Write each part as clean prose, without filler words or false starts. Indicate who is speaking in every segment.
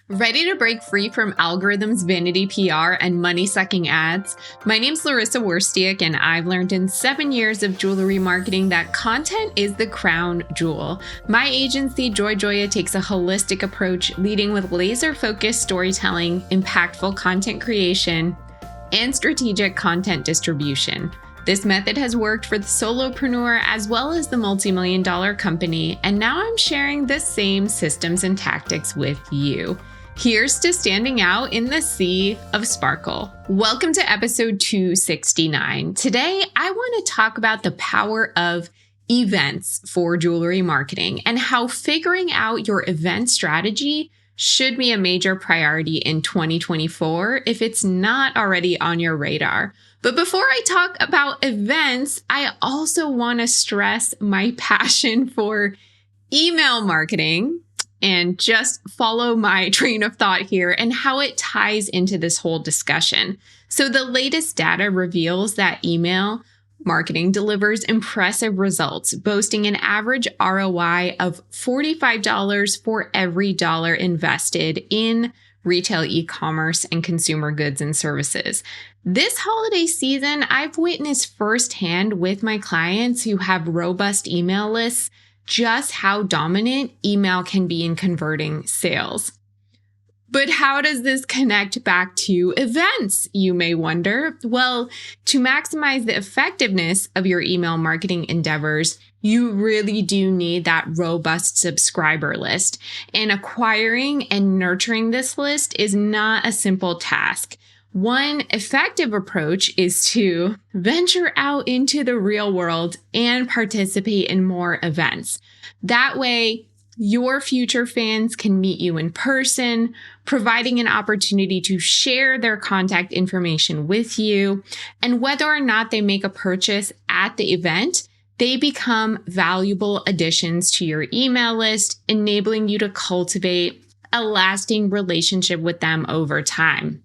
Speaker 1: Ready to break free from algorithms, vanity PR, and money-sucking ads? My name's Larissa Werstiak, and I've learned in 7 years of jewelry marketing that content is the crown jewel. My agency, Joya, takes a holistic approach, leading with laser-focused storytelling, impactful content creation, and strategic content distribution. This method has worked for the solopreneur as well as the multi-million-dollar company, and now I'm sharing the same systems and tactics with you. Here's to standing out in the sea of sparkle. Welcome to episode 269. Today, I want to talk about the power of events for jewelry marketing and how figuring out your event strategy should be a major priority in 2024 if it's not already on your radar. But before I talk about events, I also want to stress my passion for email marketing and just follow my train of thought here and how it ties into this whole discussion. So the latest data reveals that email marketing delivers impressive results, boasting an average ROI of $45 for every dollar invested in retail e-commerce and consumer goods and services. This holiday season, I've witnessed firsthand with my clients who have robust email lists just how dominant email can be in converting sales. But how does this connect back to events, you may wonder? Well, to maximize the effectiveness of your email marketing endeavors, you really do need that robust subscriber list. And acquiring and nurturing this list is not a simple task. One effective approach is to venture out into the real world and participate in more events. That way, your future fans can meet you in person, providing an opportunity to share their contact information with you. And whether or not they make a purchase at the event, they become valuable additions to your email list, enabling you to cultivate a lasting relationship with them over time.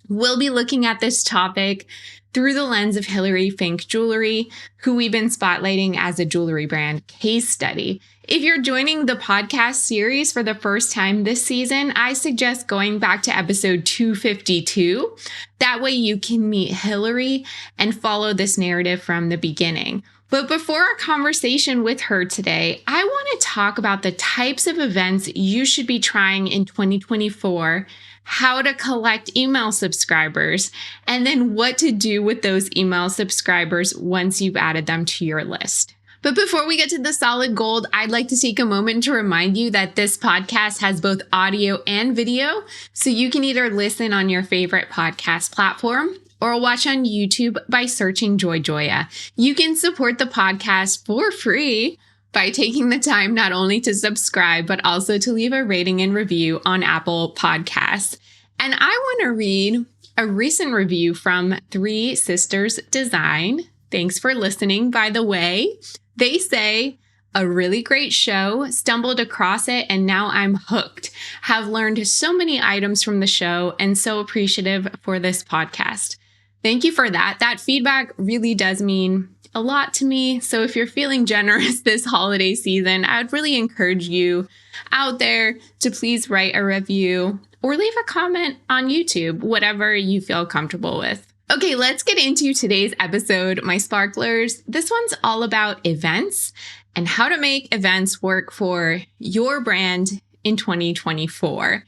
Speaker 1: We'll be looking at this topic through the lens of Hilary Finck Jewelry, who we've been spotlighting as a jewelry brand case study. If you're joining the podcast series for the first time this season, I suggest going back to episode 252. That way you can meet Hilary and follow this narrative from the beginning. But before our conversation with her today, I want to talk about the types of events you should be trying in 2024, how to collect email subscribers, and then what to do with those email subscribers once you've added them to your list. But before we get to the solid gold, I'd like to take a moment to remind you that this podcast has both audio and video, so you can either listen on your favorite podcast platform or watch on YouTube by searching Joya. You can support the podcast for free by taking the time not only to subscribe, but also to leave a rating and review on Apple Podcasts. And I want to read a recent review from Three Sisters Design. Thanks for listening, by the way. They say, a really great show, stumbled across it, and now I'm hooked. Have learned so many items from the show and so appreciative for this podcast. Thank you for that. That feedback really does mean a lot to me. So if you're feeling generous this holiday season, I would really encourage you out there to please write a review or leave a comment on YouTube, whatever you feel comfortable with. Okay, let's get into today's episode, my sparklers. This one's all about events and how to make events work for your brand in 2024.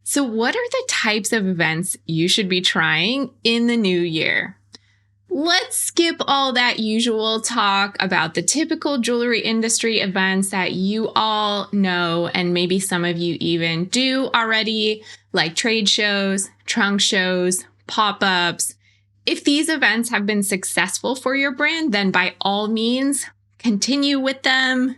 Speaker 1: So what are the types of events you should be trying in the new year? Let's skip all that usual talk about the typical jewelry industry events that you all know, and maybe some of you even do already, like trade shows, trunk shows, pop-ups. If these events have been successful for your brand, then by all means, continue with them,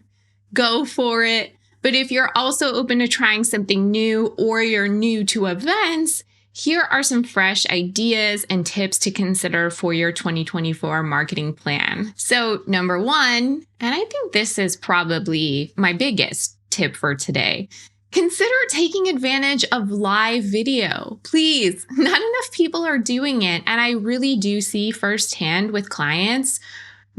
Speaker 1: go for it. But if you're also open to trying something new or you're new to events, here are some fresh ideas and tips to consider for your 2024 marketing plan. So number one, and I think this is probably my biggest tip for today, consider taking advantage of live video. Please, not enough people are doing it. And I really do see firsthand with clients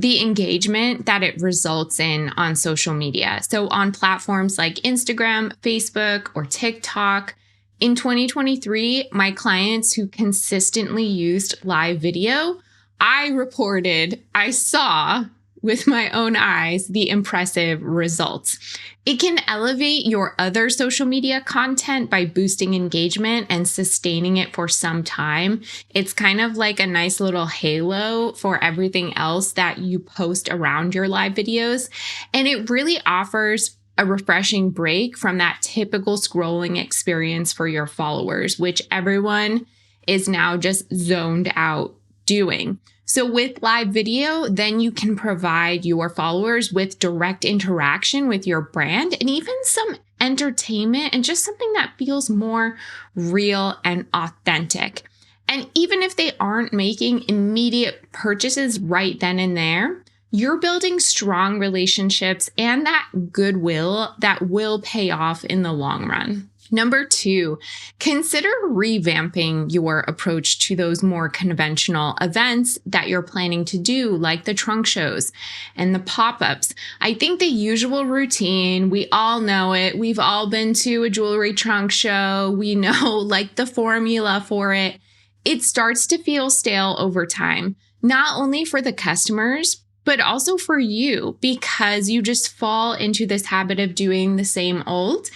Speaker 1: the engagement that it results in on social media. So on platforms like Instagram, Facebook, or TikTok, In 2023, my clients who consistently used live video, I saw with my own eyes the impressive results. It can elevate your other social media content by boosting engagement and sustaining it for some time. It's kind of like a nice little halo for everything else that you post around your live videos. And it really offers a refreshing break from that typical scrolling experience for your followers, which everyone is now just zoned out doing. So with live video, then you can provide your followers with direct interaction with your brand and even some entertainment and just something that feels more real and authentic. And even if they aren't making immediate purchases right then and there, you're building strong relationships and that goodwill that will pay off in the long run. Number 2, consider revamping your approach to those more conventional events that you're planning to do, like the trunk shows and the pop-ups. I think the usual routine, we all know it. We've all been to a jewelry trunk show. We know like the formula for it. It starts to feel stale over time, not only for the customers, but also for you, because you just fall into this habit of doing the same old.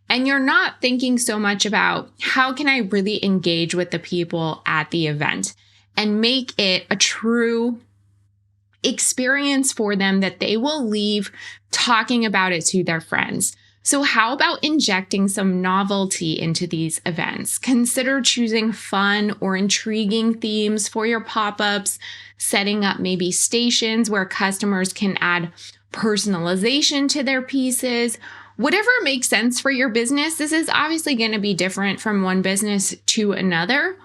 Speaker 1: And you're not thinking so much about how can I really engage with the people at the event and make it a true experience for them that they will leave talking about it to their friends. So how about injecting some novelty into these events? Consider choosing fun or intriguing themes for your pop-ups, setting up maybe stations where customers can add personalization to their pieces. Whatever makes sense for your business, this is obviously going to be different from one business to another,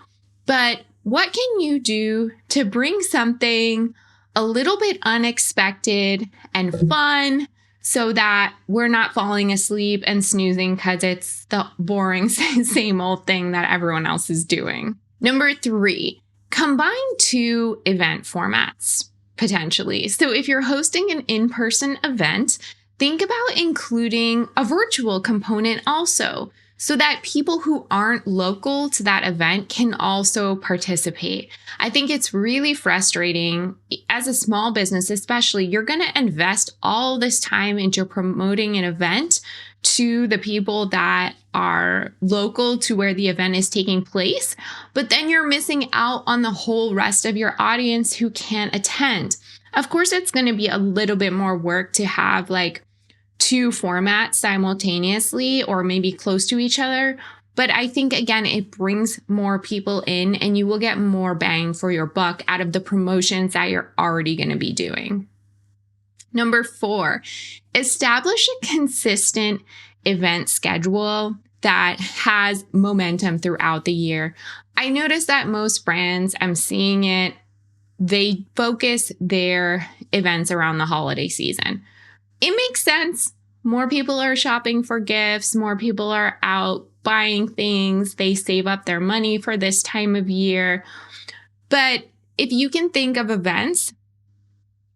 Speaker 1: but what can you do to bring something a little bit unexpected and fun so that we're not falling asleep and snoozing because it's the boring same old thing that everyone else is doing? Number 3, combine 2 event formats, potentially. So if you're hosting an in-person event, think about including a virtual component also, so that people who aren't local to that event can also participate. I think it's really frustrating as a small business, especially, you're going to invest all this time into promoting an event to the people that are local to where the event is taking place, but then you're missing out on the whole rest of your audience who can't attend. Of course, it's going to be a little bit more work to have like 2 formats simultaneously or maybe close to each other. But I think, again, it brings more people in and you will get more bang for your buck out of the promotions that you're already going to be doing. Number 4, establish a consistent event schedule that has momentum throughout the year. I noticed that most brands, I'm seeing it, they focus their events around the holiday season. It makes sense. More people are shopping for gifts. More people are out buying things. They save up their money for this time of year. But if you can think of events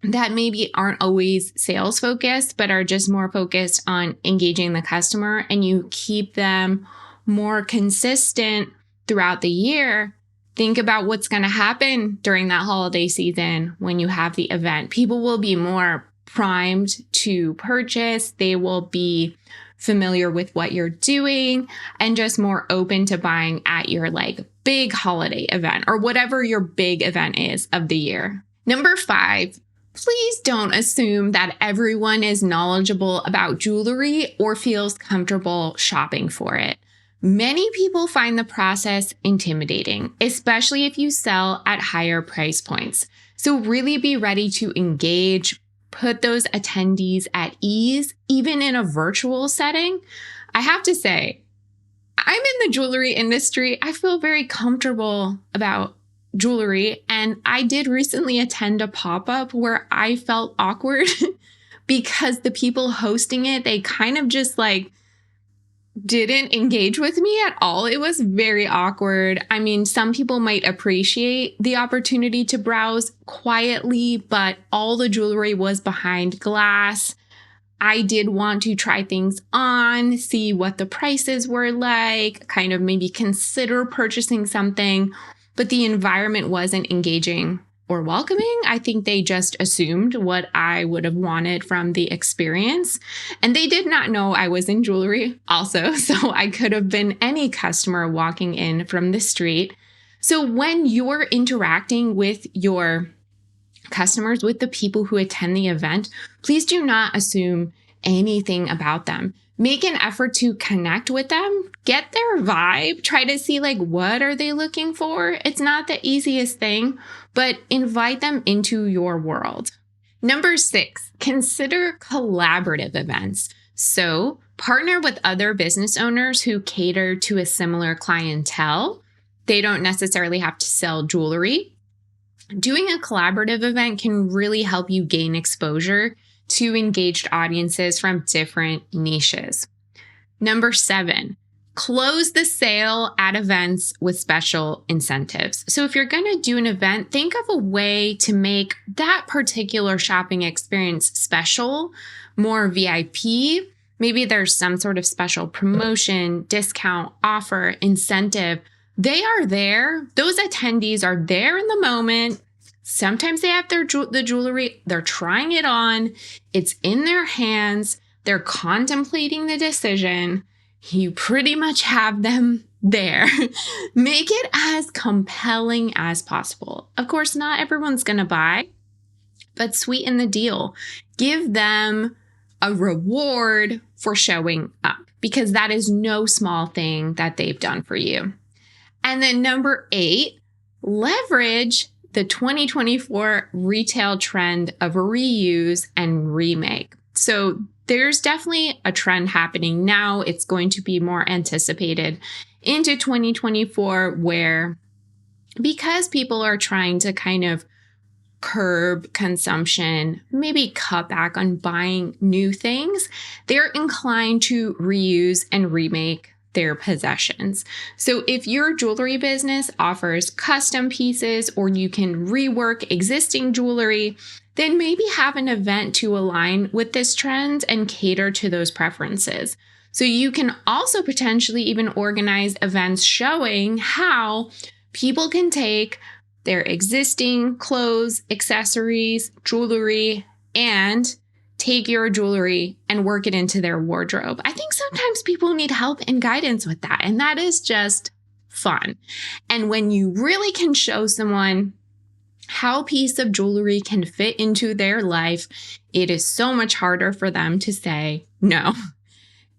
Speaker 1: that maybe aren't always sales focused, but are just more focused on engaging the customer, and you keep them more consistent throughout the year, think about what's going to happen during that holiday season when you have the event. People will be more primed to purchase. They will be familiar with what you're doing and just more open to buying at your like big holiday event or whatever your big event is of the year. Number 5, please don't assume that everyone is knowledgeable about jewelry or feels comfortable shopping for it. Many people find the process intimidating, especially if you sell at higher price points. So really be ready to engage, put those attendees at ease, even in a virtual setting. I have to say, I'm in the jewelry industry. I feel very comfortable about jewelry. And I did recently attend a pop-up where I felt awkward because the people hosting it, they kind of just like didn't engage with me at all. It was very awkward. I mean, some people might appreciate the opportunity to browse quietly, but all the jewelry was behind glass. I did want to try things on, see what the prices were like, kind of maybe consider purchasing something, but the environment wasn't engaging or welcoming. I think they just assumed what I would have wanted from the experience. And they did not know I was in jewelry also. So I could have been any customer walking in from the street. So when you're interacting with your customers, with the people who attend the event, please do not assume anything about them. Make an effort to connect with them, get their vibe, try to see what are they looking for. It's not the easiest thing, but invite them into your world. Number 6, consider collaborative events. So partner with other business owners who cater to a similar clientele. They don't necessarily have to sell jewelry. Doing a collaborative event can really help you gain exposure to engaged audiences from different niches. Number 7, close the sale at events with special incentives. So if you're going to do an event, think of a way to make that particular shopping experience special, more VIP. Maybe there's some sort of special promotion, discount, offer, incentive. They are there. Those attendees are there in the moment. Sometimes they have the jewelry, they're trying it on, it's in their hands, they're contemplating the decision. You pretty much have them there. Make it as compelling as possible. Of course, not everyone's going to buy, but sweeten the deal. Give them a reward for showing up, because that is no small thing that they've done for you. And then number 8, leverage the 2024 retail trend of reuse and remake. So there's definitely a trend happening now. It's going to be more anticipated into 2024, where because people are trying to kind of curb consumption, maybe cut back on buying new things, they're inclined to reuse and remake their possessions. So if your jewelry business offers custom pieces, or you can rework existing jewelry, then maybe have an event to align with this trend and cater to those preferences. So you can also potentially even organize events showing how people can take their existing clothes, accessories, jewelry, and take your jewelry and work it into their wardrobe. I think sometimes people need help and guidance with that, and that is just fun. And when you really can show someone how a piece of jewelry can fit into their life, it is so much harder for them to say no.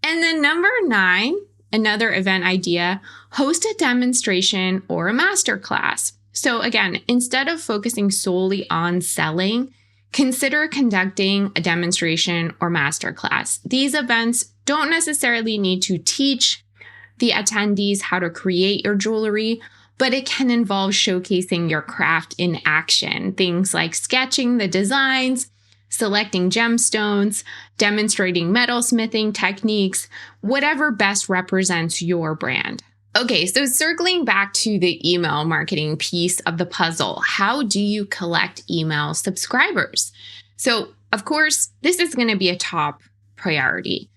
Speaker 1: And then number 9, another event idea, host a demonstration or a masterclass. So again, instead of focusing solely on selling, consider conducting a demonstration or masterclass. These events don't necessarily need to teach the attendees how to create your jewelry, but it can involve showcasing your craft in action. Things like sketching the designs, selecting gemstones, demonstrating metalsmithing techniques, whatever best represents your brand. Okay, so circling back to the email marketing piece of the puzzle, how do you collect email subscribers? So, of course, this is going to be a top priority.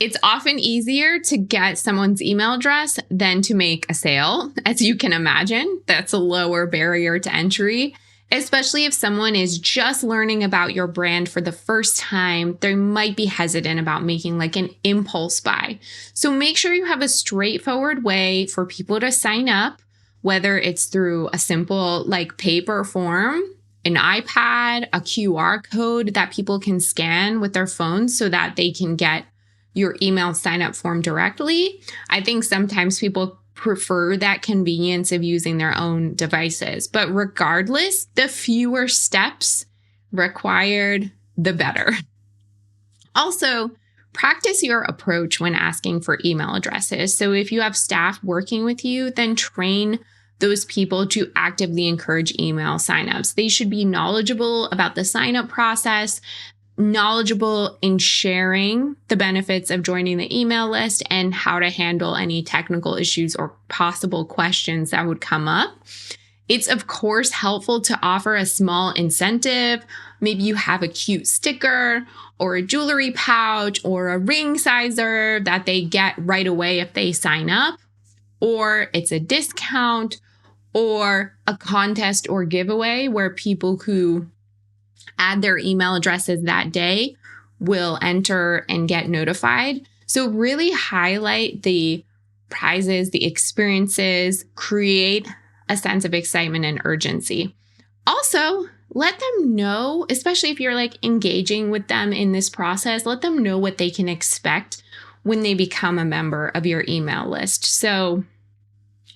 Speaker 1: It's often easier to get someone's email address than to make a sale. As you can imagine, that's a lower barrier to entry. Especially if someone is just learning about your brand for the first time, they might be hesitant about making an impulse buy. So make sure you have a straightforward way for people to sign up, whether it's through a simple paper form, an iPad, a QR code that people can scan with their phones so that they can get your email sign up form directly. I think sometimes people prefer that convenience of using their own devices. But regardless, the fewer steps required, the better. Also, practice your approach when asking for email addresses. So if you have staff working with you, then train those people to actively encourage email signups. They should be knowledgeable about the signup process, knowledgeable in sharing the benefits of joining the email list and how to handle any technical issues or possible questions that would come up. It's of course helpful to offer a small incentive, Maybe you have a cute sticker or a jewelry pouch or a ring sizer that they get right away if they sign up, or it's a discount or a contest or giveaway where people who add their email addresses that day will enter and get notified. So really highlight the prizes, the experiences, create a sense of excitement and urgency. Also, let them know, especially if you're like engaging with them in this process, let them know what they can expect when they become a member of your email list. So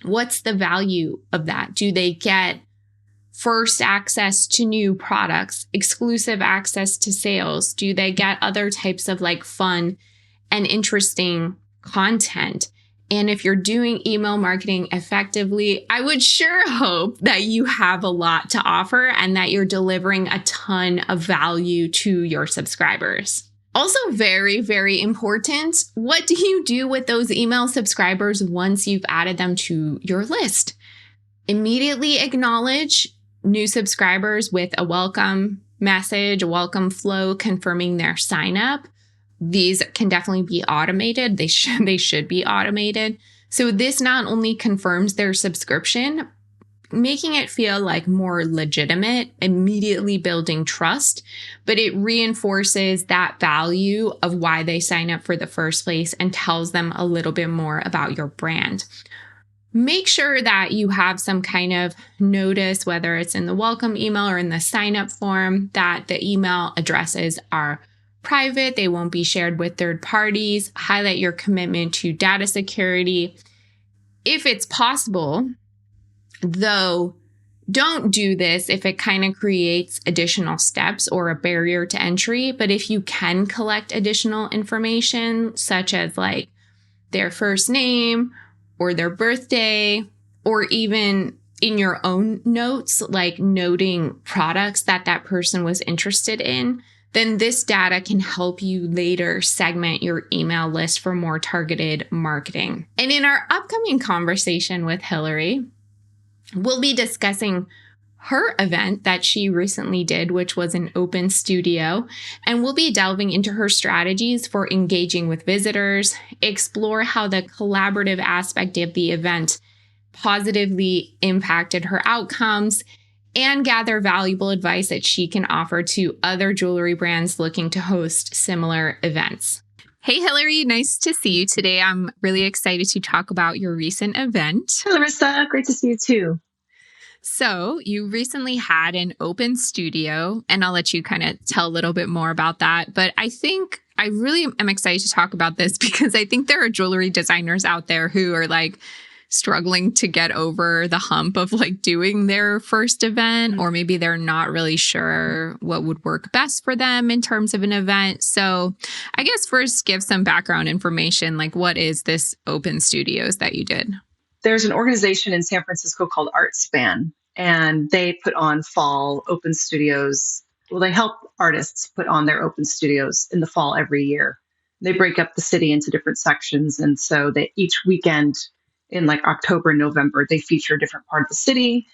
Speaker 1: what's the value of that? Do they get first access to new products, exclusive access to sales? Do they get other types of like fun and interesting content? And if you're doing email marketing effectively, I would sure hope that you have a lot to offer and that you're delivering a ton of value to your subscribers. Also, very, very important, what do you do with those email subscribers once you've added them to your list? Immediately acknowledge new subscribers with a welcome message, a welcome flow confirming their sign up. These can definitely be automated. They should be automated. So this not only confirms their subscription, making it feel like more legitimate, immediately building trust, but it reinforces that value of why they sign up for the first place and tells them a little bit more about your brand. Make sure that you have some kind of notice, whether it's in the welcome email or in the sign up form, that the email addresses are private. They won't be shared with third parties. Highlight your commitment to data security. If it's possible, though, don't do this if it kind of creates additional steps or a barrier to entry. But if you can collect additional information, such as like their first name or their birthday, or even in your own notes, like noting products that that person was interested in, then this data can help you later segment your email list for more targeted marketing. And in our upcoming conversation with Hilary, we'll be discussing her event that she recently did, which was an open studio, and we'll be delving into her strategies for engaging with visitors, explore how the collaborative aspect of the event positively impacted her outcomes, and gather valuable advice that she can offer to other jewelry brands looking to host similar events. Hey, Hilary, nice to see you today. I'm really excited to talk about your recent event.
Speaker 2: Hi, Larissa. Great to see you too.
Speaker 1: So you recently had an open studio, and I'll let you kind of tell a little bit more about that. But I think I really am excited to talk about this because I think there are jewelry designers out there who are like struggling to get over the hump of like doing their first event, or maybe they're not really sure what would work best for them in terms of an event. So I guess first give some background information, like what is this open studios that you did?
Speaker 2: There's an organization in San Francisco called ArtSpan, and they put on fall open studios. Well, they help artists put on their open studios in the fall every year. They break up the city into different sections. And so they each weekend in like October and November, they feature a different part of the city.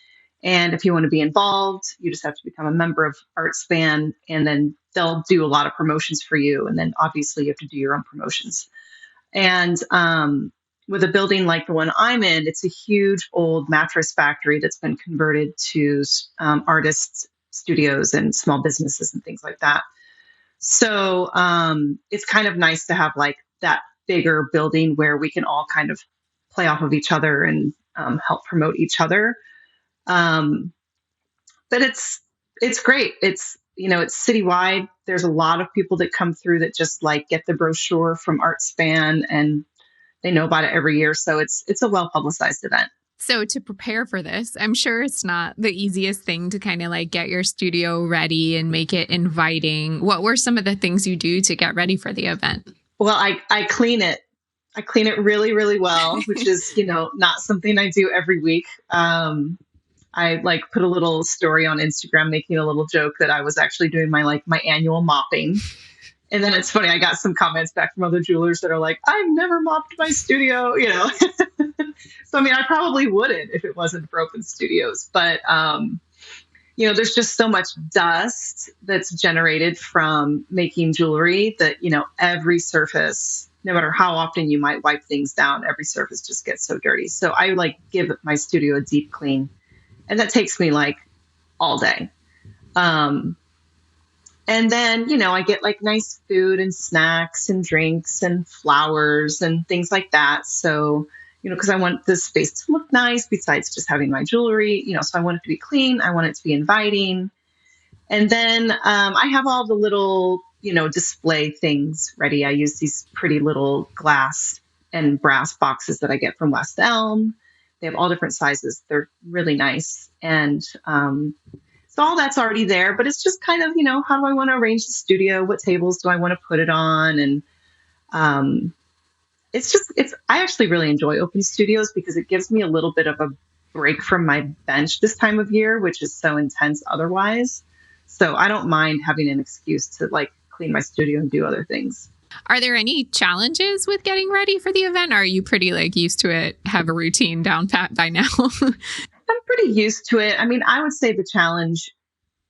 Speaker 2: And if you want to be involved, you just have to become a member of ArtSpan, and then they'll do a lot of promotions for you. And then obviously you have to do your own promotions. And with a building like the one I'm in, it's a huge old mattress factory that's been converted to artists' studios and small businesses and things like that. So it's kind of nice to have like that bigger building where we can all kind of play off of each other and help promote each other. But it's great. It's citywide. There's a lot of people that come through that just like get the brochure from ArtSpan and they know about it every year. So it's a well-publicized event.
Speaker 1: So to prepare for this, I'm sure it's not the easiest thing to kind of like get your studio ready and make it inviting. What were some of the things you do to get ready for the event?
Speaker 2: Well, I clean it. I clean it really, really well, which is, not something I do every week. I like put a little story on Instagram making a little joke that I was actually doing my annual mopping. And then it's funny, I got some comments back from other jewelers that are like, I've never mopped my studio, So, I mean, I probably wouldn't if it wasn't for open studios. But there's just so much dust that's generated from making jewelry that, every surface, no matter how often you might wipe things down, every surface just gets so dirty. So I like give my studio a deep clean, and that takes me like all day. And then, I get like nice food and snacks and drinks and flowers and things like that. So, because I want this space to look nice besides just having my jewelry, so I want it to be clean. I want it to be inviting. And then I have all the little, display things ready. I use these pretty little glass and brass boxes that I get from West Elm. They have all different sizes. They're really nice. And so all that's already there, but it's just kind of, how do I want to arrange the studio? What tables do I want to put it on? And I actually really enjoy open studios because it gives me a little bit of a break from my bench this time of year, which is so intense otherwise. So I don't mind having an excuse to like clean my studio and do other things.
Speaker 1: Are there any challenges with getting ready for the event? Or are you pretty like used to it, have a routine down pat by now?
Speaker 2: I'm pretty used to it. I mean, I would say the challenge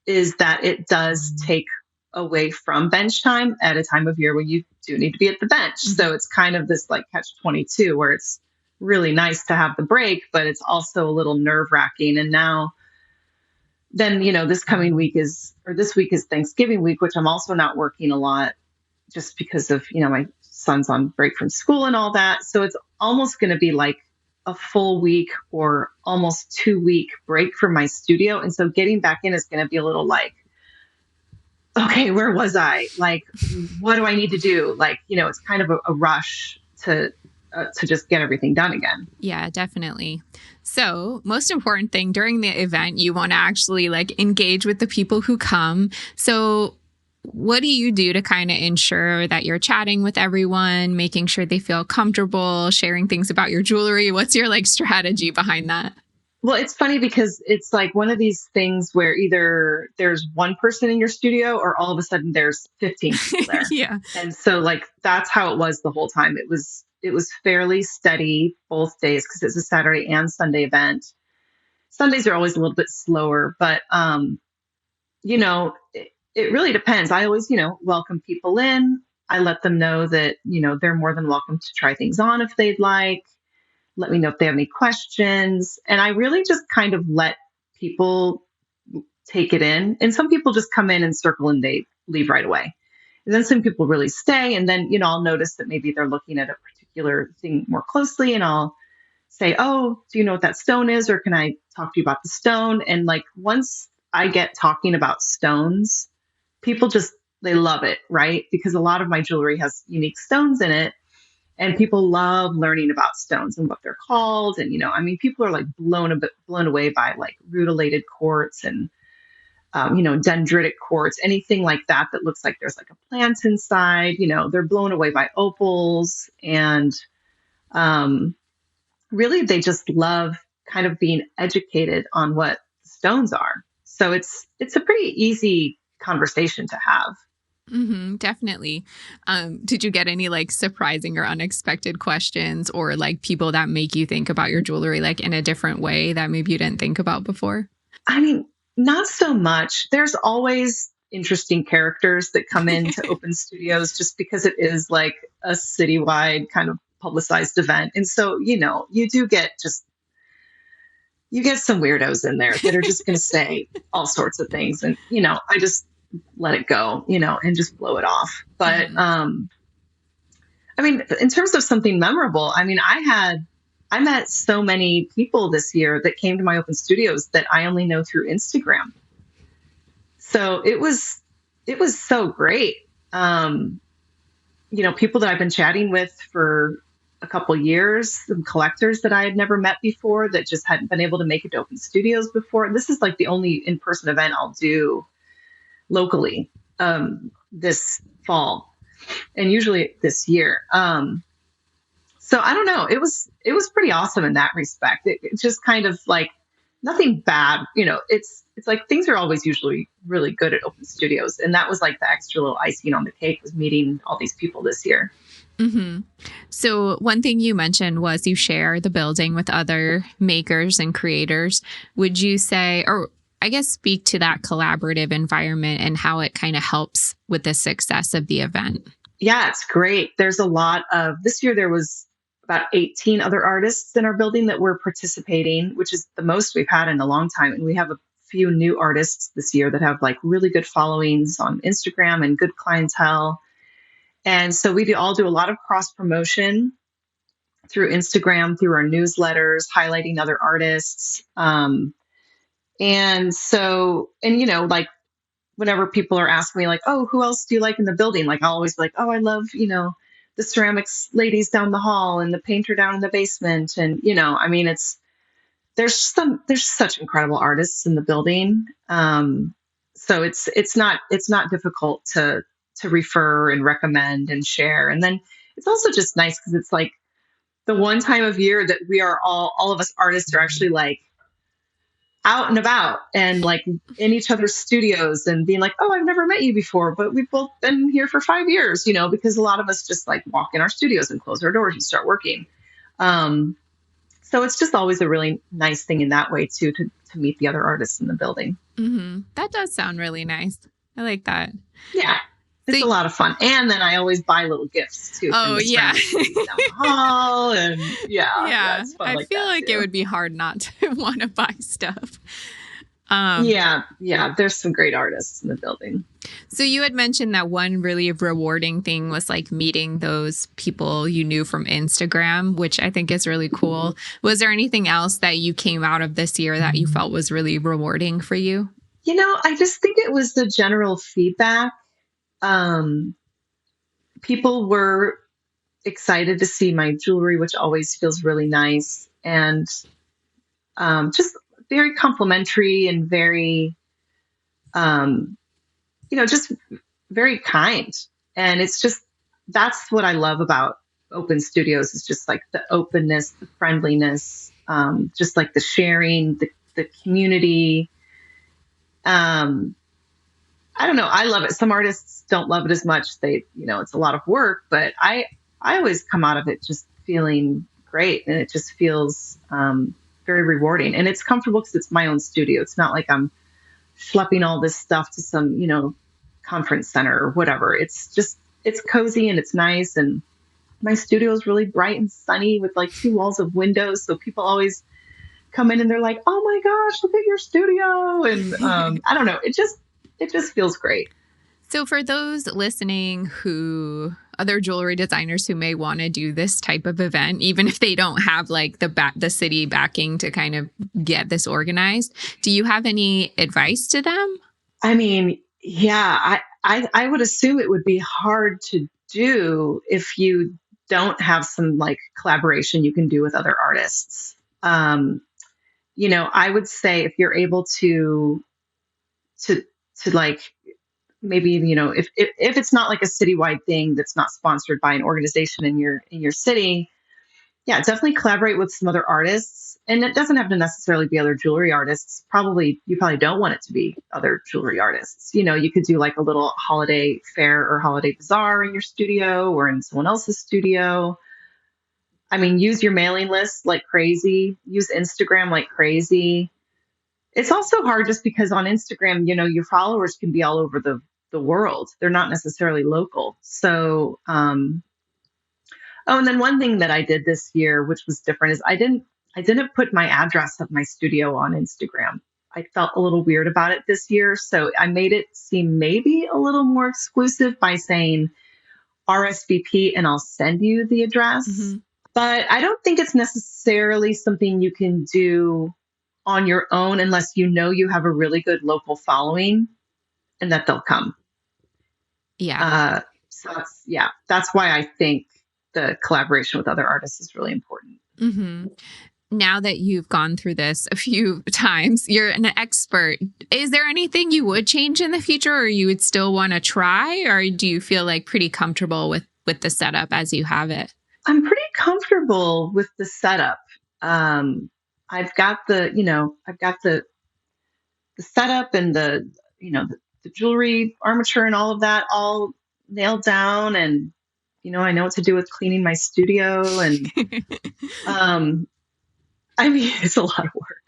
Speaker 2: is that it does take away from bench time at a time of year when you do need to be at the bench. Mm-hmm. So it's kind of this like catch-22 where it's really nice to have the break, but it's also a little nerve-wracking. And now then, this week is Thanksgiving week, which I'm also not working a lot just because of, my son's on break from school and all that. So it's almost going to be like a full week or almost 2-week break from my studio. And so getting back in is going to be a little like, okay, where was I? Like, what do I need to do? Like, it's kind of a rush to just get everything done again.
Speaker 1: Yeah, definitely. So most important thing during the event, you want to actually like engage with the people who come. So what do you do to kind of ensure that you're chatting with everyone, making sure they feel comfortable, sharing things about your jewelry? What's your like strategy behind that?
Speaker 2: Well, it's funny because it's like one of these things where either there's one person in your studio or all of a sudden there's 15 people there.
Speaker 1: Yeah.
Speaker 2: And so like, that's how it was the whole time. It was fairly steady both days because it's a Saturday and Sunday event. Sundays are always a little bit slower, but, it really depends. I always, welcome people in. I let them know that, they're more than welcome to try things on if they'd like. Let me know if they have any questions. And I really just kind of let people take it in. And some people just come in and circle and they leave right away. And then some people really stay. And then, I'll notice that maybe they're looking at a particular thing more closely. And I'll say, oh, do you know what that stone is? Or can I talk to you about the stone? And like, once I get talking about stones, people they love it, right? Because a lot of my jewelry has unique stones in it. And people love learning about stones and what they're called. And, people are like blown away by like rutilated quartz and, dendritic quartz, anything like that looks like there's like a plant inside. They're blown away by opals. And really, they just love kind of being educated on what stones are. So it's a pretty easy conversation to have.
Speaker 1: Mm-hmm, definitely. Did you get any like surprising or unexpected questions or like people that make you think about your jewelry like in a different way that maybe you didn't think about before?
Speaker 2: I mean, not so much. There's always interesting characters that come into open studios just because it is like a citywide kind of publicized event. And so, you get some weirdos in there that are just going to say all sorts of things. And, I just let it go, and just blow it off. But, in terms of something memorable, I met so many people this year that came to my open studios that I only know through Instagram. So it was so great. People that I've been chatting with for a couple years, some collectors that I had never met before that just hadn't been able to make it to open studios before. This is like the only in-person event I'll do locally this fall and usually this year. So I don't know. It was pretty awesome in that respect. It's just kind of like nothing bad. It's like things are always usually really good at open studios. And that was like the extra little icing on the cake was meeting all these people this year.
Speaker 1: Mm-hmm. So one thing you mentioned was you share the building with other makers and creators. Would you say, or I guess, speak to that collaborative environment and how it kind of helps with the success of the event.
Speaker 2: Yeah, it's great. There's a lot of, this year there was about 18 other artists in our building that were participating, which is the most we've had in a long time. And we have a few new artists this year that have like really good followings on Instagram and good clientele. And so we all do a lot of cross promotion through Instagram, through our newsletters, highlighting other artists. And so, and like whenever people are asking me like, oh, who else do you like in the building? Like I'll always be like, oh, I love, the ceramics ladies down the hall and the painter down in the basement. And, I mean, there's such incredible artists in the building. So it's not difficult to refer and recommend and share. And then it's also just nice because it's like the one time of year that we are all of us artists are actually like out and about and like in each other's studios and being like, oh, I've never met you before, but we've both been here for 5 years, because a lot of us just like walk in our studios and close our doors and start working. So it's just always a really nice thing in that way too, to meet the other artists in the building.
Speaker 1: Mm-hmm. That does sound really nice. I like that.
Speaker 2: Yeah. It's a lot of fun. And then I always buy little gifts too.
Speaker 1: Oh, yeah.
Speaker 2: Down the hall and
Speaker 1: yeah.
Speaker 2: it's fun
Speaker 1: I feel like
Speaker 2: too.
Speaker 1: It would be hard not to want to buy stuff.
Speaker 2: Yeah. There's some great artists in the building.
Speaker 1: So you had mentioned that one really rewarding thing was like meeting those people you knew from Instagram, which I think is really cool. Was there anything else that you came out of this year that you felt was really rewarding for you?
Speaker 2: I just think it was the general feedback. People were excited to see my jewelry, which always feels really nice, and just very complimentary and very, just very kind. And it's just, that's what I love about open studios, is just like the openness, the friendliness, just like the sharing, the community. I don't know. I love it. Some artists don't love it as much. It's a lot of work, but I always come out of it just feeling great. And it just feels very rewarding. And it's comfortable because it's my own studio. It's not like I'm schlepping all this stuff to some, conference center or whatever. It's cozy and it's nice. And my studio is really bright and sunny with like 2 walls of windows. So people always come in and they're like, oh my gosh, look at your studio. And I don't know. It just feels great.
Speaker 1: So for those listening other jewelry designers who may want to do this type of event, even if they don't have like the city backing to kind of get this organized, do you have any advice to them?
Speaker 2: I mean, yeah, I would assume it would be hard to do if you don't have some like collaboration you can do with other artists. I would say if you're able to like, maybe, if it's not like a citywide thing that's not sponsored by an organization in your city, yeah, definitely collaborate with some other artists. And it doesn't have to necessarily be other jewelry artists. You probably don't want it to be other jewelry artists. You could do like a little holiday fair or holiday bazaar in your studio or in someone else's studio. I mean, use your mailing list like crazy. Use Instagram like crazy. It's also hard just because on Instagram, your followers can be all over the world. They're not necessarily local. So, and then one thing that I did this year, which was different, is I didn't put my address of my studio on Instagram. I felt a little weird about it this year. So I made it seem maybe a little more exclusive by saying RSVP and I'll send you the address. Mm-hmm. But I don't think it's necessarily something you can do on your own unless you have a really good local following and that they'll come.
Speaker 1: Yeah.
Speaker 2: So that's why I think the collaboration with other artists is really important.
Speaker 1: Mm-hmm. Now that you've gone through this a few times, you're an expert. Is there anything you would change in the future, or you would still want to try, or do you feel like pretty comfortable with the setup as you have it?
Speaker 2: I'm pretty comfortable with the setup. I've got the setup and the jewelry armature and all of that all nailed down. And, I know what to do with cleaning my studio. And, I mean, it's a lot of work.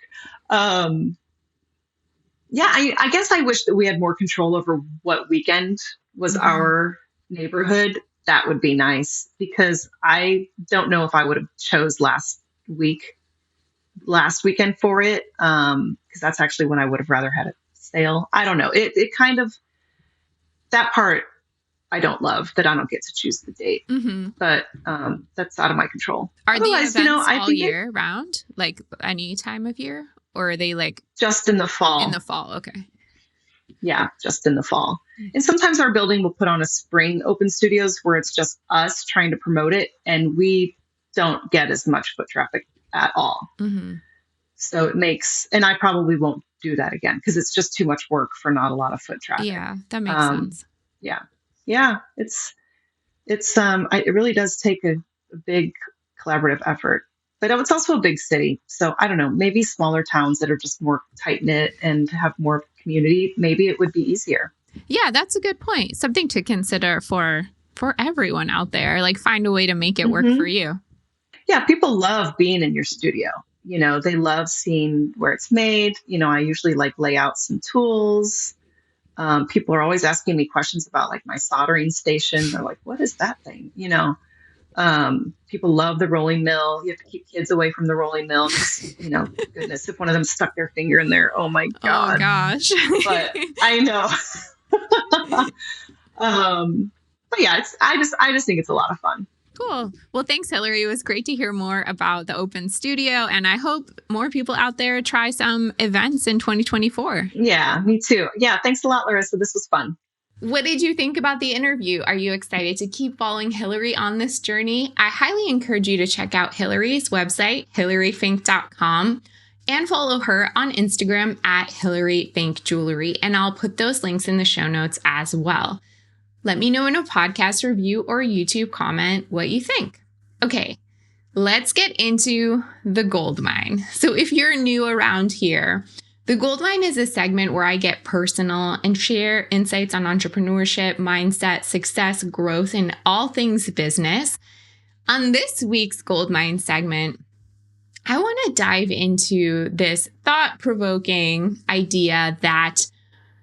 Speaker 2: Yeah, I guess I wish that we had more control over what weekend was our neighborhood. That would be nice because I don't know if I would have chose last weekend for it. Because that's actually when I would have rather had a sale. I don't know. It kind of, that part I don't love, that I don't get to choose the date, but that's out of my control.
Speaker 1: Are the
Speaker 2: Otherwise,
Speaker 1: events
Speaker 2: I
Speaker 1: all
Speaker 2: think
Speaker 1: year round, like any time of year, or are they like
Speaker 2: just in the fall.
Speaker 1: in the fall? Okay.
Speaker 2: Yeah, just in the fall. And sometimes our building will put on a spring open studios where it's just us trying to promote it, and we don't get as much foot traffic at all. So it makes, and I probably won't do that again because it's just too much work for not a lot of foot traffic.
Speaker 1: Yeah, that makes sense.
Speaker 2: Yeah. It really does take a big collaborative effort, but it's also a big city. So I don't know, maybe smaller towns that are just more tight knit and have more community, maybe it would be easier.
Speaker 1: Yeah, that's a good point. Something to consider for everyone out there. Like, find a way to make it work for you.
Speaker 2: Yeah, people love being in your studio. They love seeing where it's made. I usually lay out some tools. People are always asking me questions about my soldering station. They're like, what is that thing? People love the rolling mill. You have to keep kids away from the rolling mill. Goodness, if one of them stuck their finger in there, oh my God.
Speaker 1: Oh gosh.
Speaker 2: But I know. But yeah, I just think it's a lot of fun.
Speaker 1: Cool. Well, thanks, Hilary. It was great to hear more about the open studio, and I hope more people out there try some events in 2024.
Speaker 2: Yeah, me too. Yeah, thanks a lot, Larissa. This was fun.
Speaker 1: What did you think about the interview? Are you excited to keep following Hilary on this journey? I highly encourage you to check out Hilary's website, hilaryfinck.com, and follow her on Instagram at Hilary Finck Jewelry, and I'll put those links in the show notes as well. Let me know in a podcast review or YouTube comment what you think. Okay, let's get into the gold mine. So if you're new around here, the gold mine is a segment where I get personal and share insights on entrepreneurship, mindset, success, growth, and all things business. On this week's gold mine segment, I want to dive into this thought-provoking idea that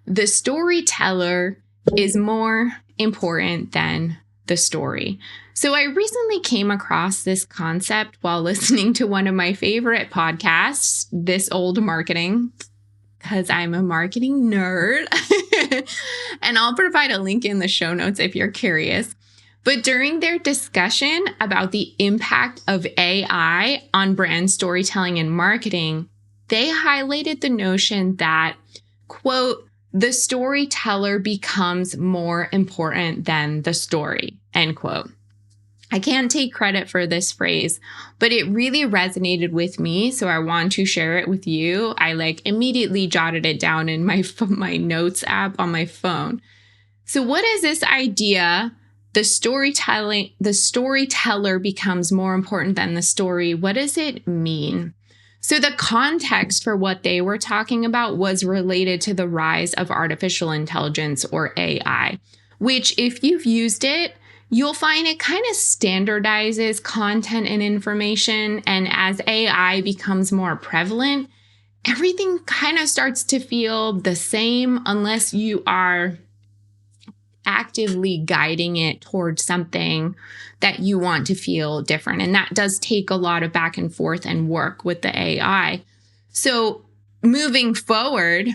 Speaker 1: the storyteller is more important than the story. So I recently came across this concept while listening to one of my favorite podcasts, This Old Marketing, because I'm a marketing nerd. And I'll provide a link in the show notes if you're curious. But during their discussion about the impact of AI on brand storytelling and marketing, they highlighted the notion that, quote, the storyteller becomes more important than the story, end quote. I can't take credit for this phrase, but it really resonated with me, so I want to share it with you. I immediately jotted it down in my notes app on my phone. So what is this idea? The storyteller becomes more important than the story. What does it mean? So the context for what they were talking about was related to the rise of artificial intelligence, or AI, which, if you've used it, you'll find it kind of standardizes content and information. And as AI becomes more prevalent, everything kind of starts to feel the same unless you are actively guiding it towards something that you want to feel different. And that does take a lot of back and forth and work with the AI. So moving forward,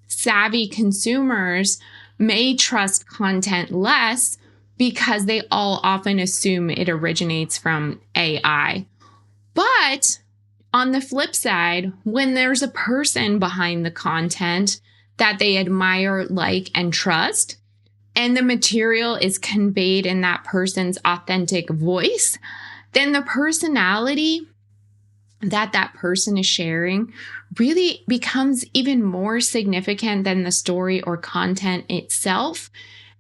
Speaker 1: savvy consumers may trust content less because they all often assume it originates from AI. But on the flip side, when there's a person behind the content that they admire, like, and trust, and the material is conveyed in that person's authentic voice, then the personality that person is sharing really becomes even more significant than the story or content itself.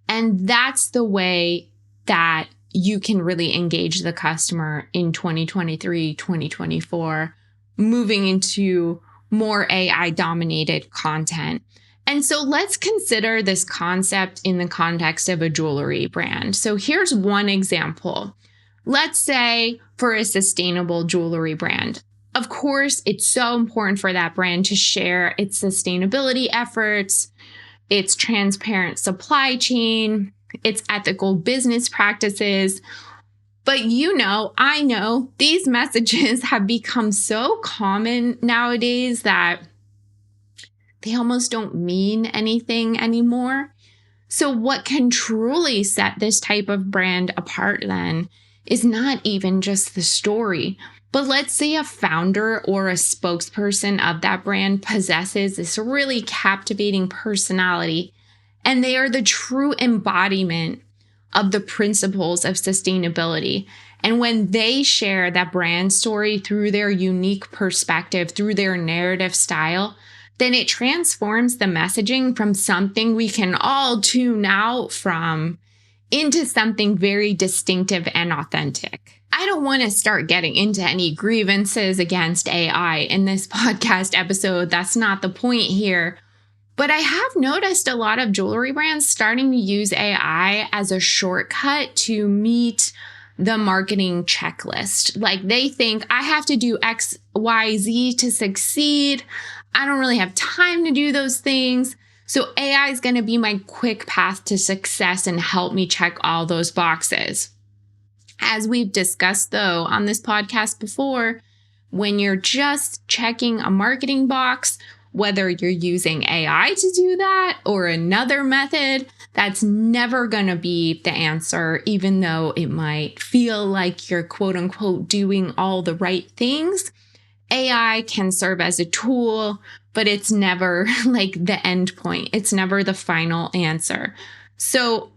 Speaker 1: And that's the way that you can really engage the customer in 2023, 2024, moving into more AI-dominated content. And so let's consider this concept in the context of a jewelry brand. So here's one example. Let's say for a sustainable jewelry brand, Of course, it's so important for that brand to share its sustainability efforts, its transparent supply chain, its ethical business practices. But I know these messages have become so common nowadays that they almost don't mean anything anymore. So what can truly set this type of brand apart then is not even just the story, but let's say a founder or a spokesperson of that brand possesses this really captivating personality, and they are the true embodiment of the principles of sustainability. And when they share that brand story through their unique perspective, through their narrative style, then it transforms the messaging from something we can all tune out from into something very distinctive and authentic. I don't want to start getting into any grievances against AI in this podcast episode. That's not the point here. But I have noticed a lot of jewelry brands starting to use AI as a shortcut to meet the marketing checklist. Like they think I have to do X, Y, Z to succeed. I don't really have time to do those things. So AI is going to be my quick path to success and help me check all those boxes. As we've discussed, though, on this podcast before, when you're just checking a marketing box, whether you're using AI to do that or another method, that's never going to be the answer, even though it might feel like you're quote unquote doing all the right things. AI can serve as a tool, but it's never like the end point. It's never the final answer. So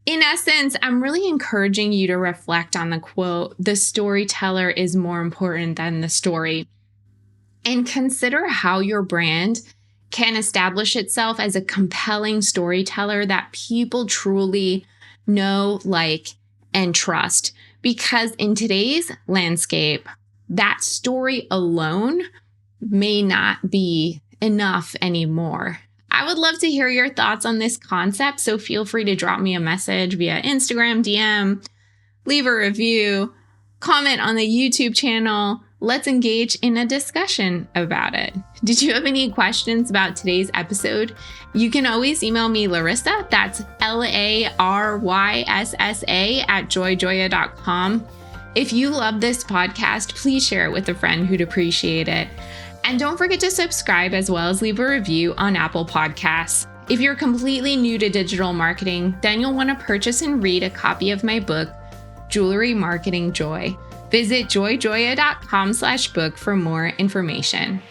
Speaker 1: in essence, I'm really encouraging you to reflect on the quote, "The storyteller is more important than the story," and consider how your brand can establish itself as a compelling storyteller that people truly know, like, and trust. Because in today's landscape, that story alone may not be enough anymore. I would love to hear your thoughts on this concept, so feel free to drop me a message via Instagram, DM, leave a review, comment on the YouTube channel. Let's engage in a discussion about it. Did you have any questions about today's episode? You can always email me, Larissa, that's LARYSSA @joyjoya.com. If you love this podcast, please share it with a friend who'd appreciate it. And don't forget to subscribe as well as leave a review on Apple Podcasts. If you're completely new to digital marketing, then you'll want to purchase and read a copy of my book, Jewelry Marketing Joy. Visit joyjoya.com/book for more information.